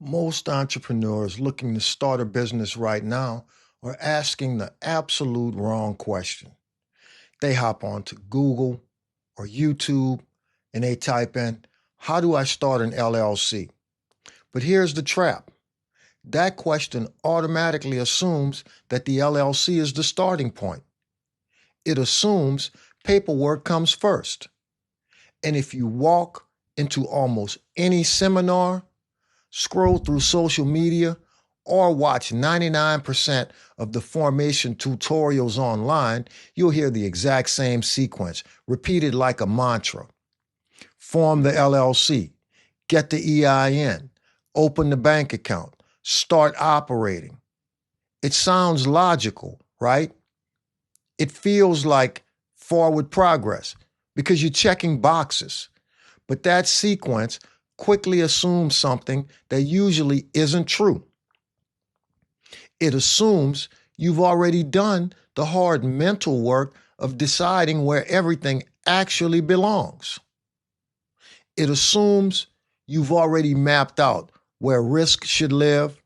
Most entrepreneurs looking to start a business right now are asking the absolute wrong question. They hop onto Google or YouTube and they type in, "How do I start an LLC?" But here's the trap. That question automatically assumes that the LLC is the starting point. It assumes paperwork comes first. And if you walk into almost any seminar, scroll through social media, or watch 99% of the formation tutorials online, you'll hear the exact same sequence, repeated like a mantra. Form the LLC, get the EIN, open the bank account, start operating. It sounds logical, right? It feels like forward progress because you're checking boxes. But that sequence quickly assumes something that usually isn't true. It assumes you've already done the hard mental work of deciding where everything actually belongs. It assumes you've already mapped out where risk should live,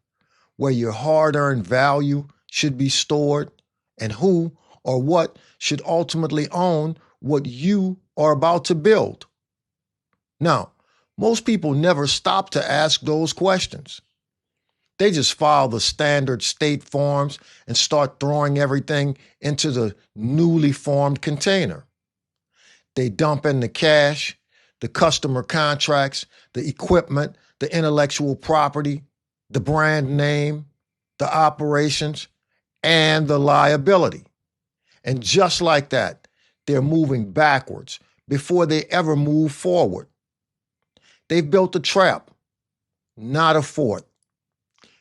where your hard-earned value should be stored, and who or what should ultimately own what you are about to build. Now, most people never stop to ask those questions. They just file the standard state forms and start throwing everything into the newly formed container. They dump in the cash, the customer contracts, the equipment, the intellectual property, the brand name, the operations, and the liability. And just like that, they're moving backwards before they ever move forward. They've built a trap, not a fort,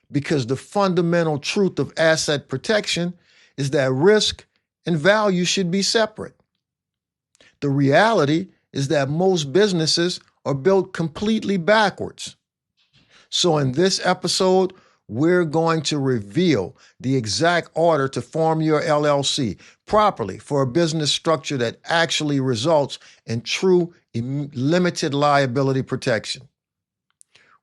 because the fundamental truth of asset protection is that risk and value should be separate. The reality is that most businesses are built completely backwards. So in this episode, we're going to reveal the exact order to form your LLC properly for a business structure that actually results in true limited liability protection.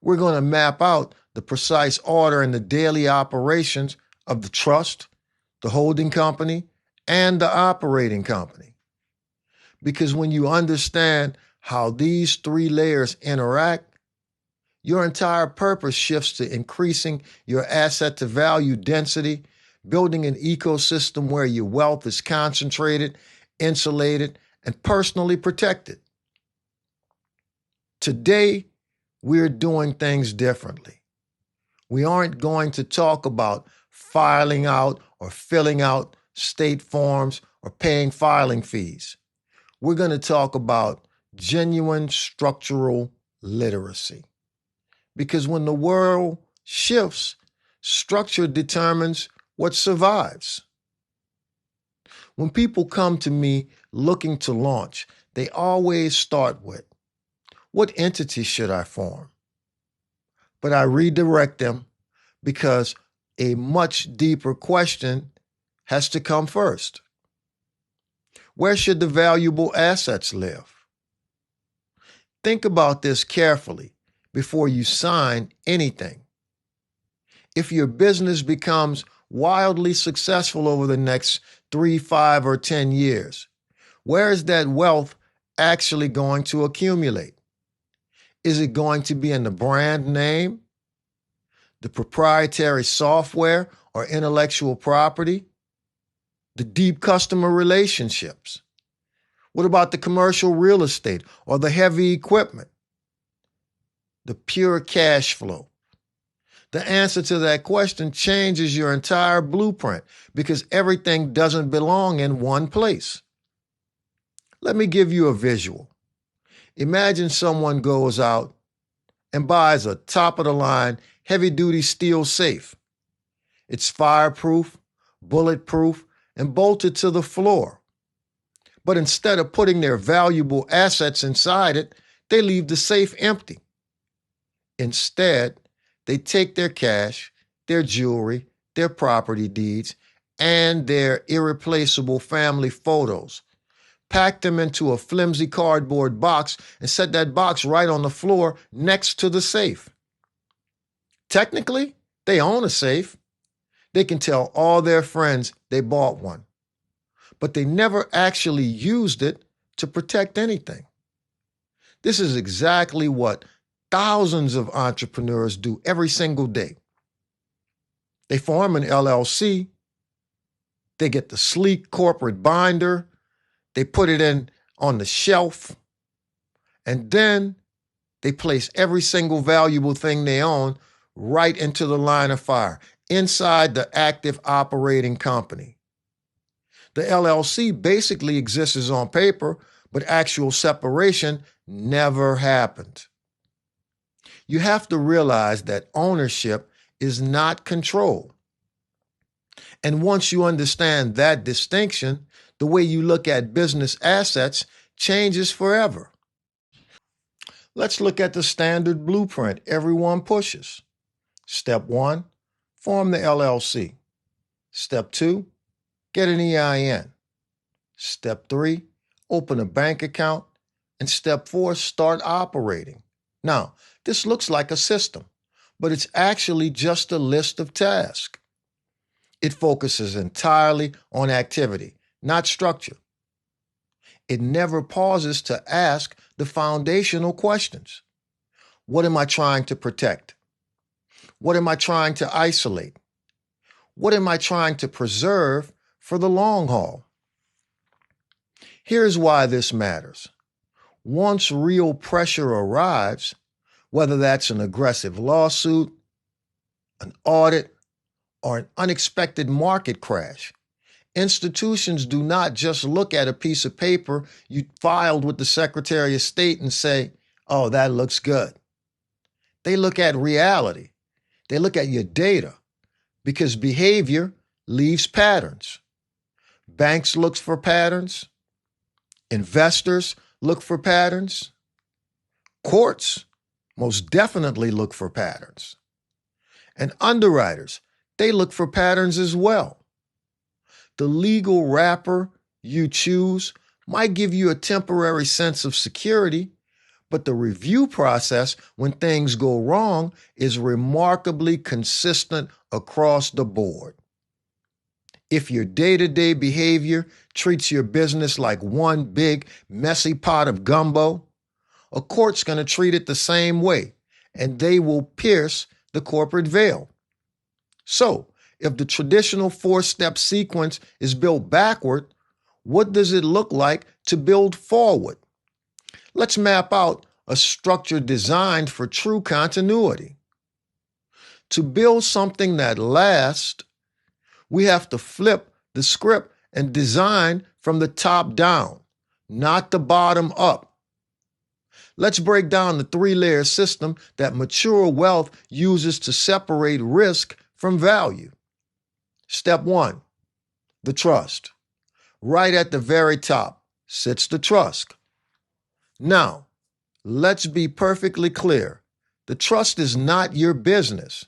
We're going to map out the precise order in the daily operations of the trust, the holding company, and the operating company. Because when you understand how these three layers interact, your entire purpose shifts to increasing your asset to value density, building an ecosystem where your wealth is concentrated, insulated, and personally protected. Today, we're doing things differently. We aren't going to talk about filing out or filling out state forms or paying filing fees. We're going to talk about genuine structural literacy. Because when the world shifts, structure determines what survives. When people come to me looking to launch, they always start with, what entity should I form? But I redirect them because a much deeper question has to come first. Where should the valuable assets live? Think about this carefully before you sign anything. If your business becomes wildly successful over the next 3, 5, or 10 years, where is that wealth actually going to accumulate? Is it going to be in the brand name, the proprietary software or intellectual property, the deep customer relationships? What about the commercial real estate or the heavy equipment? The pure cash flow? The answer to that question changes your entire blueprint because everything doesn't belong in one place. Let me give you a visual. Imagine someone goes out and buys a top-of-the-line heavy-duty steel safe. It's fireproof, bulletproof, and bolted to the floor. But instead of putting their valuable assets inside it, they leave the safe empty. Instead, they take their cash, their jewelry, their property deeds, and their irreplaceable family photos, pack them into a flimsy cardboard box, and set that box right on the floor next to the safe. Technically, they own a safe. They can tell all their friends they bought one, but they never actually used it to protect anything. This is exactly what thousands of entrepreneurs do every single day. They form an LLC, they get the sleek corporate binder, they put it in on the shelf, and then they place every single valuable thing they own right into the line of fire, inside the active operating company. The LLC basically exists on paper, but actual separation never happened. You have to realize that ownership is not control. And once you understand that distinction, the way you look at business assets changes forever. Let's look at the standard blueprint everyone pushes. Step 1, form the LLC. Step 2, get an EIN. Step 3, open a bank account. And step 4, start operating. Now, this looks like a system, but it's actually just a list of tasks. It focuses entirely on activity, not structure. It never pauses to ask the foundational questions. What am I trying to protect? What am I trying to isolate? What am I trying to preserve for the long haul? Here's why this matters. Once real pressure arrives, whether that's an aggressive lawsuit, an audit, or an unexpected market crash, institutions do not just look at a piece of paper you filed with the Secretary of State and say, oh, that looks good. They look at reality. They look at your data, because behavior leaves patterns. Banks look for patterns. Investors look for patterns. Courts most definitely look for patterns. And underwriters, they look for patterns as well. The legal wrapper you choose might give you a temporary sense of security, but the review process when things go wrong is remarkably consistent across the board. If your day-to-day behavior treats your business like one big, messy pot of gumbo, a court's going to treat it the same way, and they will pierce the corporate veil. So, if the traditional 4-step sequence is built backward, what does it look like to build forward? Let's map out a structure designed for true continuity. To build something that lasts, we have to flip the script and design from the top down, not the bottom up. Let's break down the 3-layer system that mature wealth uses to separate risk from value. Step 1, the trust. Right at the very top sits the trust. Now, let's be perfectly clear. The trust is not your business.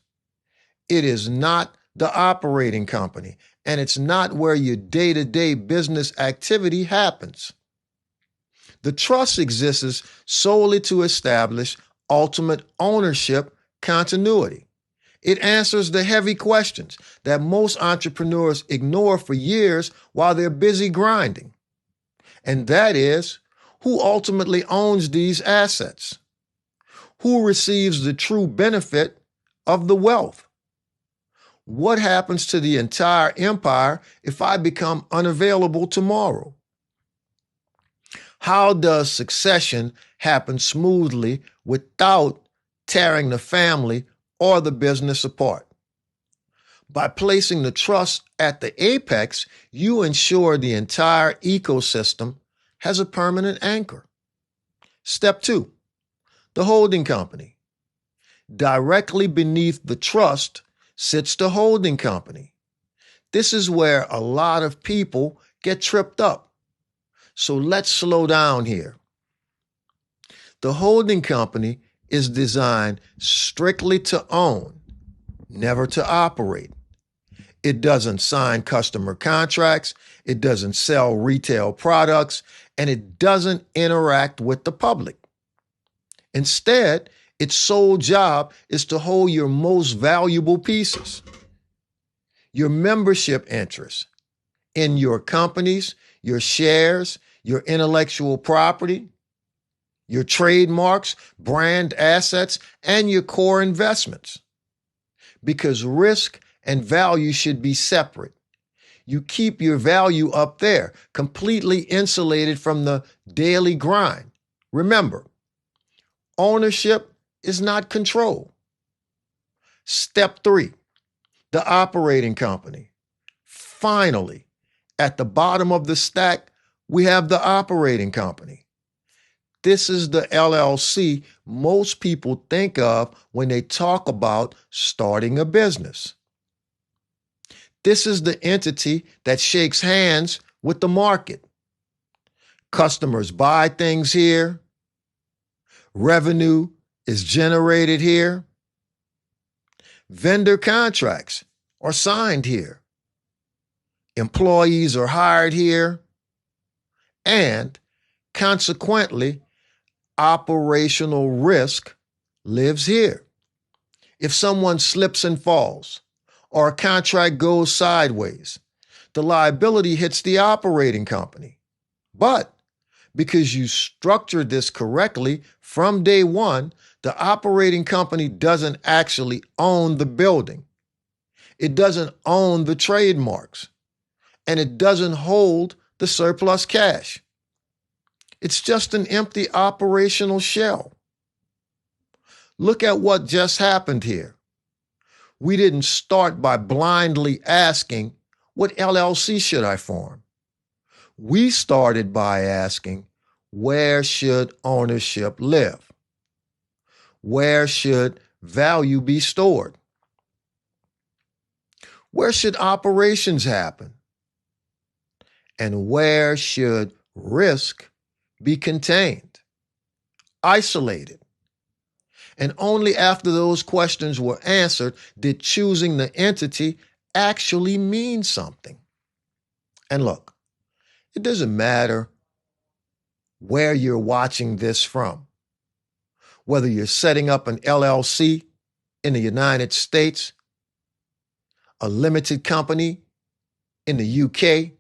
It is not the operating company, and it's not where your day-to-day business activity happens. The trust exists solely to establish ultimate ownership continuity. It answers the heavy questions that most entrepreneurs ignore for years while they're busy grinding. And that is, who ultimately owns these assets? Who receives the true benefit of the wealth? What happens to the entire empire if I become unavailable tomorrow? How does succession happen smoothly without tearing the family or the business apart? By placing the trust at the apex, you ensure the entire ecosystem has a permanent anchor. Step 2, the holding company. Directly beneath the trust sits the holding company. This is where a lot of people get tripped up. So let's slow down here. The holding company is designed strictly to own, never to operate. It doesn't sign customer contracts, it doesn't sell retail products, and it doesn't interact with the public. Instead, Its sole job is to hold your most valuable pieces, your membership interests in your companies, your shares, your intellectual property, your trademarks, brand assets, and your core investments. Because risk and value should be separate. You keep your value up there, completely insulated from the daily grind. Remember, ownership is not control. Step 3, the operating company. Finally, at the bottom of the stack, we have the operating company. This is the LLC most people think of when they talk about starting a business. This is the entity that shakes hands with the market. Customers buy things here. Revenue is generated here. Vendor contracts are signed here. Employees are hired here. And consequently, operational risk lives here. If someone slips and falls, or a contract goes sideways, the liability hits the operating company. But because you structured this correctly from day one, the operating company doesn't actually own the building. It doesn't own the trademarks, and it doesn't hold the surplus cash. It's just an empty operational shell. Look at what just happened here. We didn't start by blindly asking, what LLC should I form? We started by asking, where should ownership live? Where should value be stored? Where should operations happen? And where should risk be contained, isolated? And only after those questions were answered did choosing the entity actually mean something. And look, it doesn't matter where you're watching this from, whether you're setting up an LLC in the United States, a limited company in the UK,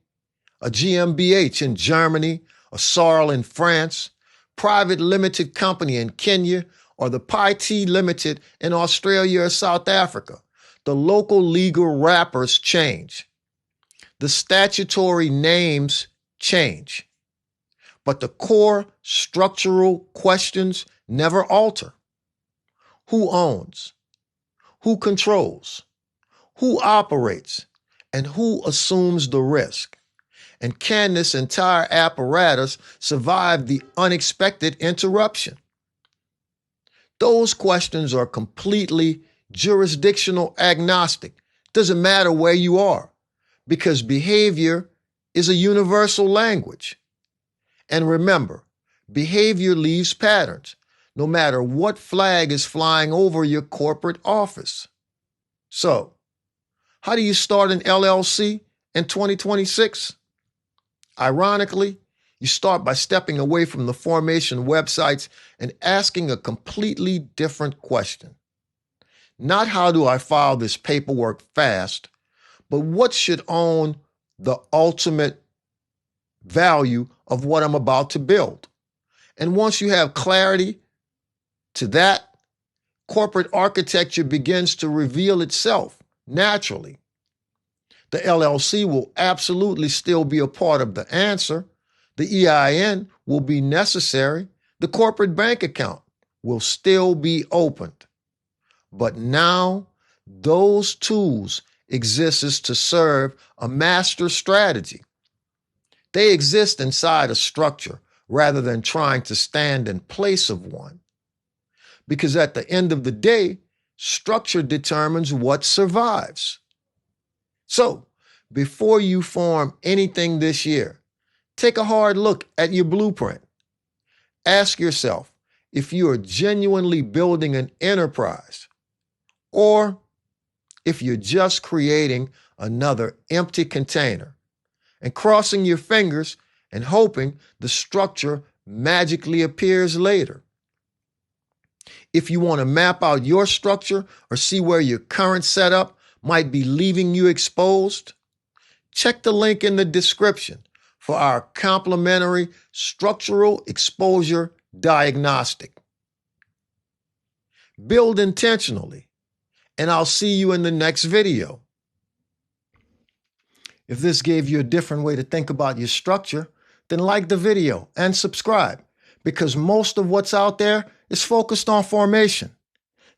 a GmbH in Germany, a SARL in France, private limited company in Kenya, or the PIT Limited in Australia or South Africa. The local legal wrappers change. The statutory names change. But the core structural questions never alter. Who owns? Who controls? Who operates? And who assumes the risk? And can this entire apparatus survive the unexpected interruption? Those questions are completely jurisdictional agnostic. Doesn't matter where you are, because behavior is a universal language. And remember, behavior leaves patterns, no matter what flag is flying over your corporate office. So, how do you start an LLC in 2026? Ironically, you start by stepping away from the formation websites and asking a completely different question. Not how do I file this paperwork fast, but what should own the ultimate value of what I'm about to build? And once you have clarity to that, corporate architecture begins to reveal itself naturally. The LLC will absolutely still be a part of the answer. The EIN will be necessary. The corporate bank account will still be opened. But now those tools exist to serve a master strategy. They exist inside a structure rather than trying to stand in place of one. Because at the end of the day, structure determines what survives. So, before you form anything this year, take a hard look at your blueprint. Ask yourself if you are genuinely building an enterprise or if you're just creating another empty container and crossing your fingers and hoping the structure magically appears later. If you want to map out your structure or see where your current setup might be leaving you exposed, check the link in the description for our complimentary structural exposure diagnostic. Build intentionally, and I'll see you in the next video. If this gave you a different way to think about your structure, then like the video and subscribe, because most of what's out there is focused on formation,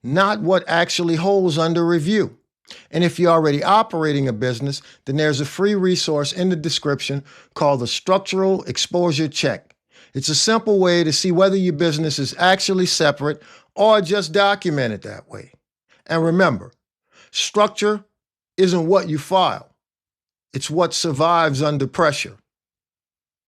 not what actually holds under review. And if you're already operating a business, then there's a free resource in the description called the Structural Exposure Check. It's a simple way to see whether your business is actually separate or just documented that way. And remember, structure isn't what you file. It's what survives under pressure.